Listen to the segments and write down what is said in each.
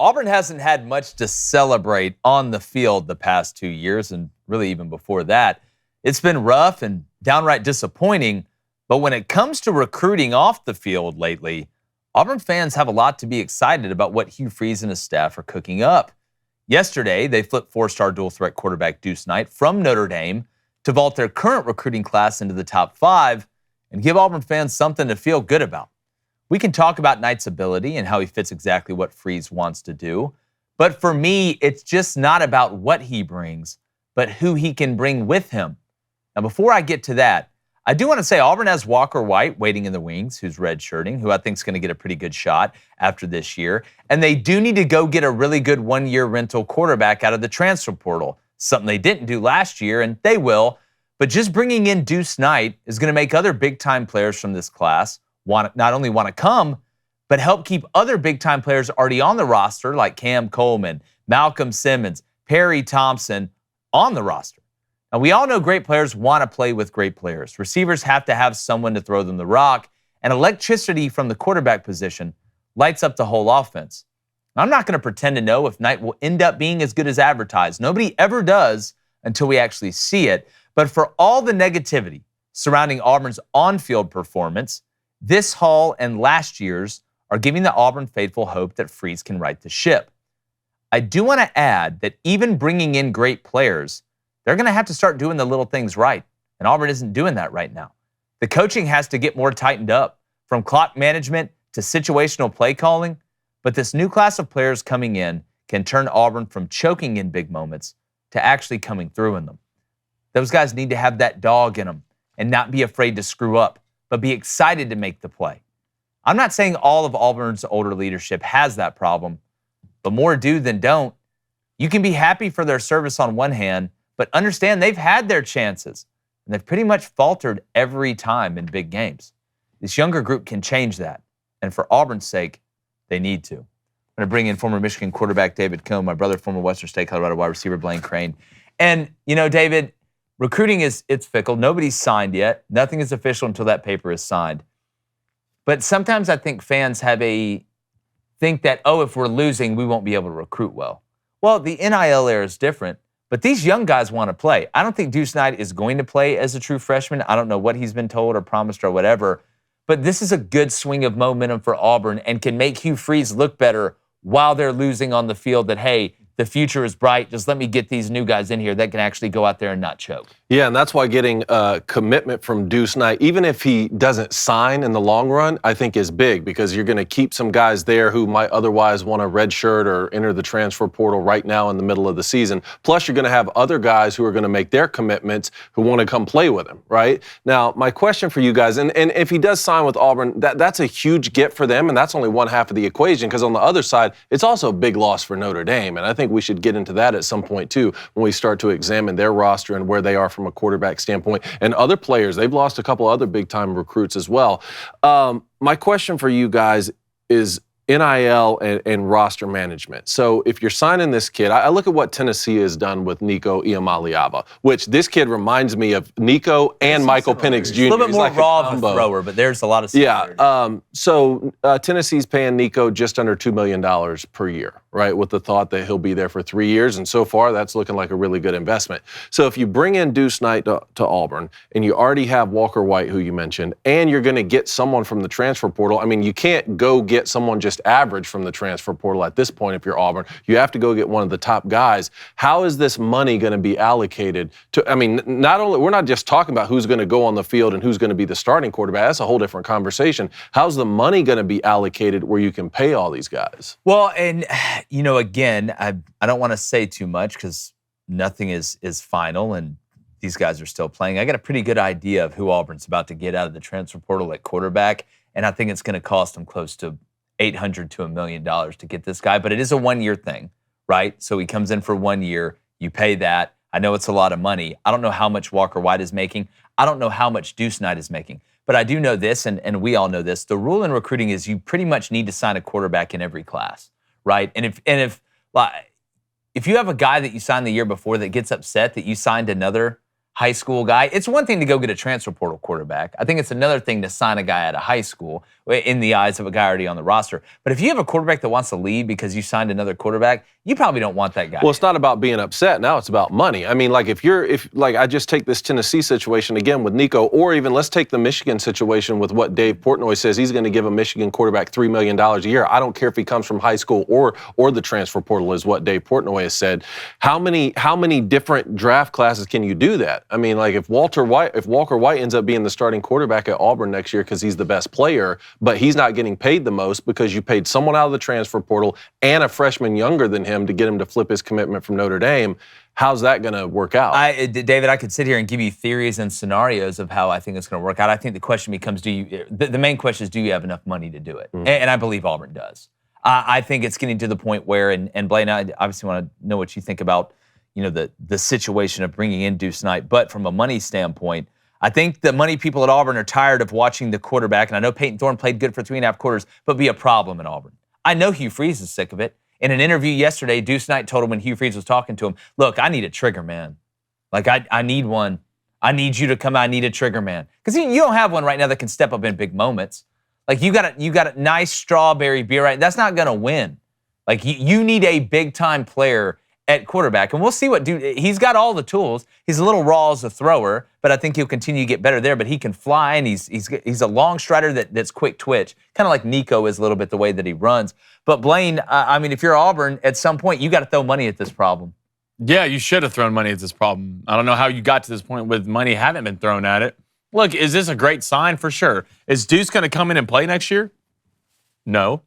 Auburn hasn't had much to celebrate on the field the past 2 years, and really even before that. It's been rough and downright disappointing, but when it comes to recruiting off the field lately, Auburn fans have a lot to be excited about what Hugh and his staff are cooking up. Yesterday, they flipped four-star dual-threat quarterback Deuce Knight from Notre Dame to vault their current recruiting class into the top 5 and give Auburn fans something to feel good about. We can talk about Knight's ability and how he fits exactly what Freeze wants to do. But for me, it's just not about what he brings, but who he can bring with him. Now, before I get to that, I do want to say Auburn has Walker White waiting in the wings, who's redshirting, who I think is going to get a pretty good shot after this year. And they do need to go get a really good one-year rental quarterback out of the transfer portal, something they didn't do last year, and they will. But just bringing in Deuce Knight is going to make other big-time players from this class not only want to come, but help keep other big-time players already on the roster, like Cam Coleman, Malcolm Simmons, Perry Thompson, on the roster. Now, we all know great players want to play with great players. Receivers have to have someone to throw them the rock, and electricity from the quarterback position lights up the whole offense. Now, I'm not going to pretend to know if Knight will end up being as good as advertised. Nobody ever does until we actually see it. But for all the negativity surrounding Auburn's on-field performance, this haul and last year's are giving the Auburn faithful hope that Freeze can right the ship. I do want to add that even bringing in great players, they're going to have to start doing the little things right, and Auburn isn't doing that right now. The coaching has to get more tightened up, from clock management to situational play calling, but this new class of players coming in can turn Auburn from choking in big moments to actually coming through in them. Those guys need to have that dog in them and not be afraid to screw up, but be excited to make the play. I'm not saying all of Auburn's older leadership has that problem, but more do than don't. You can be happy for their service on one hand, but understand they've had their chances, and they've pretty much faltered every time in big games. This younger group can change that, and for Auburn's sake, they need to. I'm going to bring in former Michigan quarterback David Cohn, my brother, former Western State Colorado wide receiver Blaine Crain. And, you know, David, recruiting it's fickle. Nobody's signed yet. Nothing is official until that paper is signed. But sometimes I think fans think that, if we're losing, we won't be able to recruit well. Well, the NIL era is different, but these young guys want to play. I don't think Deuce Knight is going to play as a true freshman. I don't know what he's been told or promised or whatever, but this is a good swing of momentum for Auburn and can make Hugh Freeze look better while they're losing on the field that, hey, the future is bright. Just let me get these new guys in here that can actually go out there and not choke. Yeah, and that's why getting a commitment from Deuce Knight, even if he doesn't sign in the long run, I think is big because you're going to keep some guys there who might otherwise want a red shirt or enter the transfer portal right now in the middle of the season. Plus, you're going to have other guys who are going to make their commitments who want to come play with him, right? Now, my question for you guys, and if he does sign with Auburn, that's a huge get for them, and that's only one half of the equation because on the other side, it's also a big loss for Notre Dame, and I think we should get into that at some point too when we start to examine their roster and where they are from a quarterback standpoint and other players. They've lost a couple other big-time recruits as well. My question for you guys is NIL and roster management. So if you're signing this kid, I look at what Tennessee has done with Nico Iamaleava, which this kid reminds me of Nico and Michael Penix Jr. A little bit more raw of a thrower, but there's a lot of similarities. Yeah, so Tennessee's paying Nico just under $2 million per year, right, with the thought that he'll be there for 3 years, and so far that's looking like a really good investment. So if you bring in Deuce Knight to Auburn, and you already have Walker White, who you mentioned, and you're going to get someone from the transfer portal, I mean, you can't go get someone just average from the transfer portal at this point if you're Auburn. You have to go get one of the top guys. How is this money going to be allocated to, I mean, we're not just talking about who's going to go on the field and who's going to be the starting quarterback. That's a whole different conversation. How's the money going to be allocated where you can pay all these guys? Well, and, you know, again, I don't want to say too much because nothing is final and these guys are still playing. I got a pretty good idea of who Auburn's about to get out of the transfer portal at quarterback, and I think it's going to cost them close to $800 to $1 million to get this guy, but it is a one-year thing, right? So he comes in for 1 year, you pay that. I know it's a lot of money. I don't know how much Walker White is making. I don't know how much Deuce Knight is making, but I do know this, and we all know this. The rule in recruiting is you pretty much need to sign a quarterback in every class, right? And if you have a guy that you signed the year before that gets upset that you signed another high school guy. It's one thing to go get a transfer portal quarterback. I think it's another thing to sign a guy out of high school in the eyes of a guy already on the roster. But if you have a quarterback that wants to leave because you signed another quarterback, you probably don't want that guy. Well, it's not about being upset. Now it's about money. I mean, like if I just take this Tennessee situation again with Nico, or even let's take the Michigan situation with what Dave Portnoy says he's going to give a Michigan quarterback $3 million a year. I don't care if he comes from high school or the transfer portal is what Dave Portnoy has said. How many different draft classes can you do that? I mean, like if Walker White ends up being the starting quarterback at Auburn next year because he's the best player, but he's not getting paid the most because you paid someone out of the transfer portal and a freshman younger than him to get him to flip his commitment from Notre Dame, how's that going to work out? David, I could sit here and give you theories and scenarios of how I think it's going to work out. I think the question becomes, the main question is, do you have enough money to do it? Mm-hmm. And I believe Auburn does. I think it's getting to the point where, and Blaine, I obviously want to know what you think about the situation of bringing in Deuce Knight. But from a money standpoint, I think the money people at Auburn are tired of watching the quarterback, and I know Peyton Thorne played good for 3.5 quarters, but be a problem at Auburn. I know Hugh Freeze is sick of it. In an interview yesterday, Deuce Knight told him when Hugh Freeze was talking to him, look, I need a trigger man. Like, I need one. I need you to come out. I need a trigger man. Because you don't have one right now that can step up in big moments. Like, you got a nice strawberry beer, right? That's not going to win. Like, you need a big-time player at quarterback. And we'll see what he's got all the tools. He's a little raw as a thrower, but I think he'll continue to get better there. But he can fly, and he's a long strider that's quick twitch, kind of like Nico is a little bit the way that he runs. But Blaine, I mean, if you're Auburn, at some point, you got to throw money at this problem. Yeah, you should have thrown money at this problem. I don't know how you got to this point with money having been thrown at it. Look, is this a great sign? For sure. Is Deuce going to come in and play next year? No.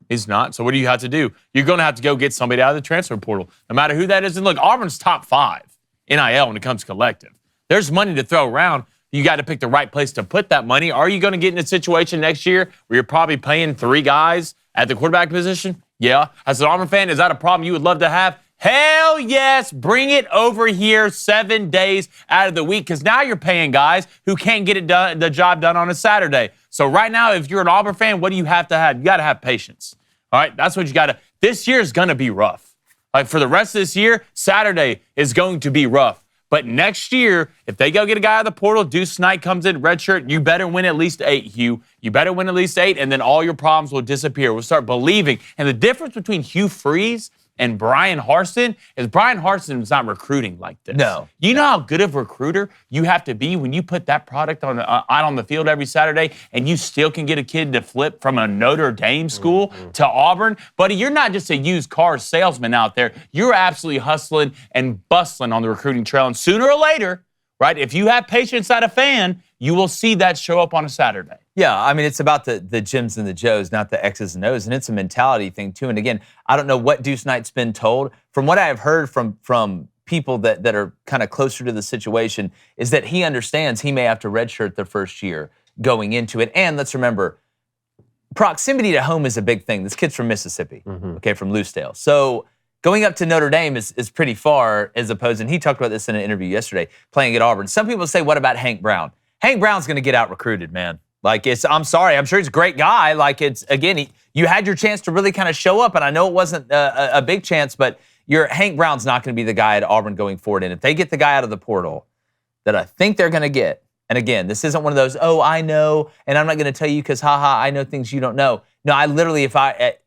He's not. So what do you have to do? You're going to have to go get somebody out of the transfer portal, no matter who that is. And look, Auburn's top 5 NIL when it comes to collective. There's money to throw around. You got to pick the right place to put that money. Are you going to get in a situation next year where you're probably paying 3 guys at the quarterback position? Yeah. As an Auburn fan, is that a problem you would love to have? Hell yes. Bring it over here 7 days out of the week, because now you're paying guys who can't get the job done on a Saturday. So right now, if you're an Auburn fan, what do you have to have? You got to have patience. All right, that's what you got to. This year is going to be rough. Like for the rest of this year, Saturday is going to be rough. But next year, if they go get a guy out of the portal, Deuce Knight comes in, redshirt, you better win at least 8, Hugh. You better win at least 8, and then all your problems will disappear. We'll start believing. And the difference between Hugh Freeze and Brian Harsin is Brian Harsin is not recruiting like this. No. You know how good of a recruiter you have to be when you put that product out on the field every Saturday and you still can get a kid to flip from a Notre Dame school to Auburn? Buddy, you're not just a used car salesman out there. You're absolutely hustling and bustling on the recruiting trail. And sooner or later, right, if you have patience at a fan, you will see that show up on a Saturday. Yeah, I mean, it's about the Jims and the Joes, not the X's and O's, and it's a mentality thing, too. And again, I don't know what Deuce Knight's been told. From what I've heard from people that are kind of closer to the situation is that he understands he may have to redshirt the first year going into it. And let's remember, proximity to home is a big thing. This kid's from Mississippi, okay, from Loosedale. So going up to Notre Dame is pretty far as opposed, and he talked about this in an interview yesterday, playing at Auburn. Some people say, what about Hank Brown? Hank Brown's going to get out-recruited, man. Like, I'm sorry. I'm sure he's a great guy. Like, you had your chance to really kind of show up, and I know it wasn't a big chance, but Hank Brown's not going to be the guy at Auburn going forward. And if they get the guy out of the portal that I think they're going to get, and again, this isn't one of those, oh, I know, and I'm not going to tell you because, haha, I know things you don't know. No, I literally, if I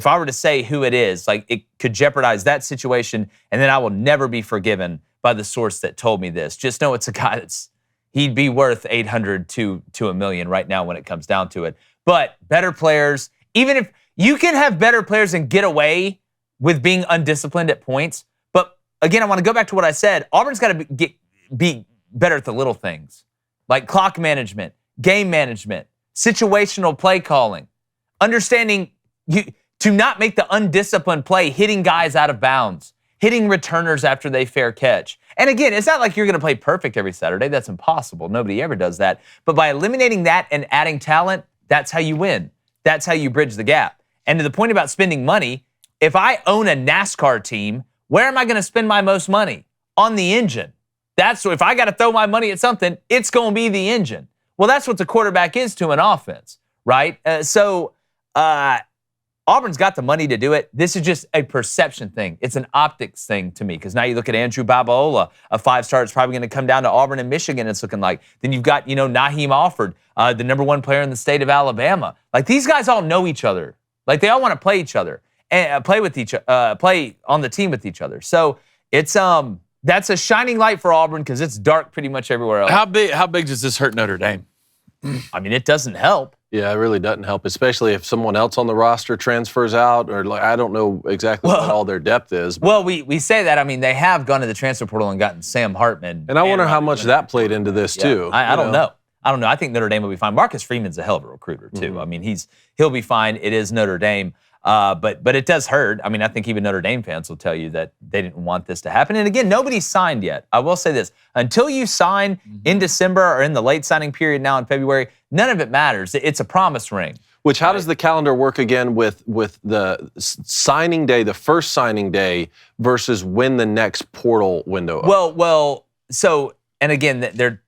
were to say who it is, like, it could jeopardize that situation, and then I will never be forgiven by the source that told me this. Just know it's a guy he'd be worth $800 to $1 million right now when it comes down to it. But better players, even if you can have better players and get away with being undisciplined at points. But again, I want to go back to what I said. Auburn's got to be better at the little things, like clock management, game management, situational play calling, understanding to not make the undisciplined play, hitting guys out of bounds, hitting returners after they fair catch. And again, it's not like you're going to play perfect every Saturday. That's impossible. Nobody ever does that. But by eliminating that and adding talent, that's how you win. That's how you bridge the gap. And to the point about spending money, if I own a NASCAR team, where am I going to spend my most money? On the engine. So if I got to throw my money at something, it's going to be the engine. Well, that's what the quarterback is to an offense, right? Auburn's got the money to do it. This is just a perception thing. It's an optics thing to me because now you look at Andrew Babaola, a 5-star that's probably going to come down to Auburn and Michigan, it's looking like. Then you've got, Naheem Alford, the #1 player in the state of Alabama. Like, these guys all know each other. Like, they all want to play each other and play on the team with each other. So it's that's a shining light for Auburn because it's dark pretty much everywhere else. How big does this hurt Notre Dame? I mean, it doesn't help. Yeah, it really doesn't help, especially if someone else on the roster transfers out, or I don't know exactly what all their depth is. Well, we say that. I mean, they have gone to the transfer portal and gotten Sam Hartman. And I wonder how much that played into this too. I don't know. I don't know. I think Notre Dame will be fine. Marcus Freeman's a hell of a recruiter too. Mm-hmm. I mean, he'll be fine. It is Notre Dame. But it does hurt. I mean, I think even Notre Dame fans will tell you that they didn't want this to happen. And again, nobody's signed yet. I will say this. Until you sign in December or in the late signing period now in February, none of it matters. It's a promise ring. Which, how does the calendar work again with the signing day, the first signing day, versus when the next portal window opens? Well, so, and again, they're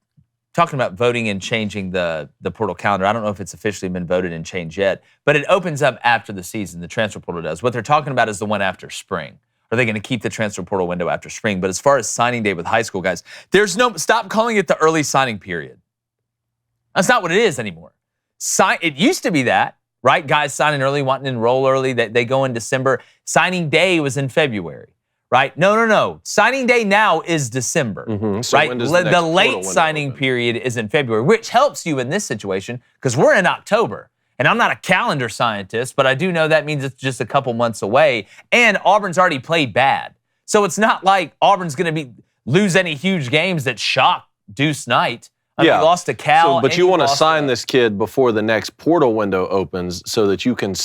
talking about voting and changing the portal calendar. I don't know if it's officially been voted and changed yet, but it opens up after the season. The transfer portal does. What they're talking about is the one after spring. Are they going to keep the transfer portal window after spring? But as far as signing day with high school guys, stop calling it the early signing period. That's not what it is anymore. It used to be that, right? Guys signing early, wanting to enroll early, they go in December. Signing day was in February. Right? No. Signing day now is December. Mm-hmm. So right? when does The late signing period is in February, which helps you in this situation because we're in October. And I'm not a calendar scientist, but I do know that means it's just a couple months away. And Auburn's already played bad. So it's not like Auburn's going to lose any huge games that shock Deuce Knight. He lost to Cal. But you want to sign this kid before the next portal window opens so that you can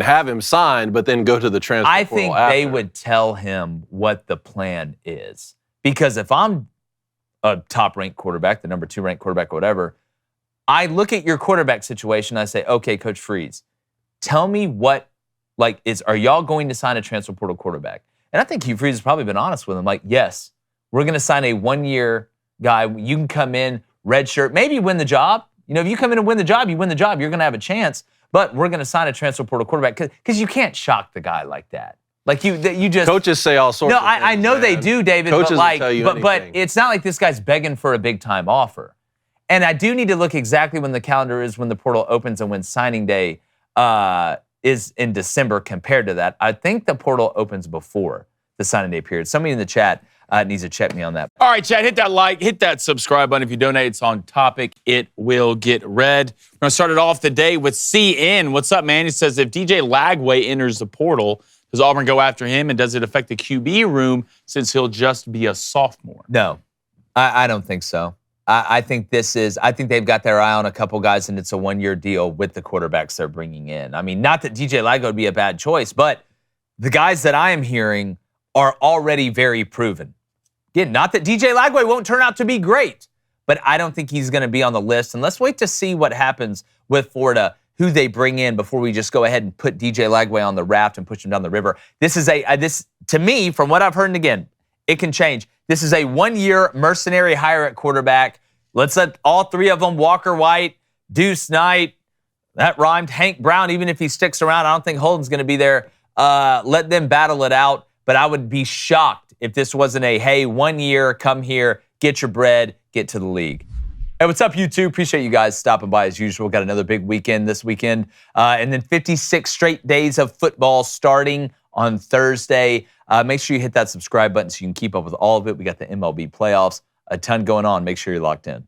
have him signed, but then go to the transfer portal I think they would tell him what the plan is. Because if I'm a top-ranked quarterback, the #2 ranked quarterback or whatever, I look at your quarterback situation, I say, okay, Coach Freeze, tell me are y'all going to sign a transfer portal quarterback? And I think Hugh Freeze has probably been honest with him. Like, yes, we're going to sign a 1-year guy. You can come in, red shirt, maybe win the job. If you come in and win the job, you win the job. You're going to have a chance. But we're going to sign a transfer portal quarterback because you can't shock the guy like that. Like you just coaches say all sorts. No, of things, I know they do, David. Coaches but will tell you but it's not like this guy's begging for a big time offer. And I do need to look exactly when the calendar is, when the portal opens, and when signing day is in December compared to that. I think the portal opens before the signing day period. Somebody in the chat needs to check me on that. All right, Chad, hit that like, hit that subscribe button. If you donate, it's on topic. It will get read. We're going to start it off the day with CN. What's up, man? He says, if DJ Lagway enters the portal, does Auburn go after him, and does it affect the QB room since he'll just be a sophomore? No, I don't think so. I think they've got their eye on a couple guys, and it's a 1-year deal with the quarterbacks they're bringing in. I mean, not that DJ Lagway would be a bad choice, but the guys that I am hearing are already very proven. Again, not that DJ Lagway won't turn out to be great, but I don't think he's going to be on the list. And let's wait to see what happens with Florida, who they bring in, before we just go ahead and put DJ Lagway on the raft and push him down the river. This is this to me, from what I've heard, and again, it can change. This is a 1-year mercenary hire at quarterback. Let's let all three of them, Walker White, Deuce Knight, that rhymed, Hank Brown, even if he sticks around, I don't think Holden's going to be there. Let them battle it out. But I would be shocked if this wasn't hey, 1 year, come here, get your bread, get to the league. Hey, what's up, YouTube? Appreciate you guys stopping by as usual. Got another big weekend this weekend. And then 56 straight days of football starting on Thursday. Make sure you hit that subscribe button so you can keep up with all of it. We got the MLB playoffs, a ton going on. Make sure you're locked in.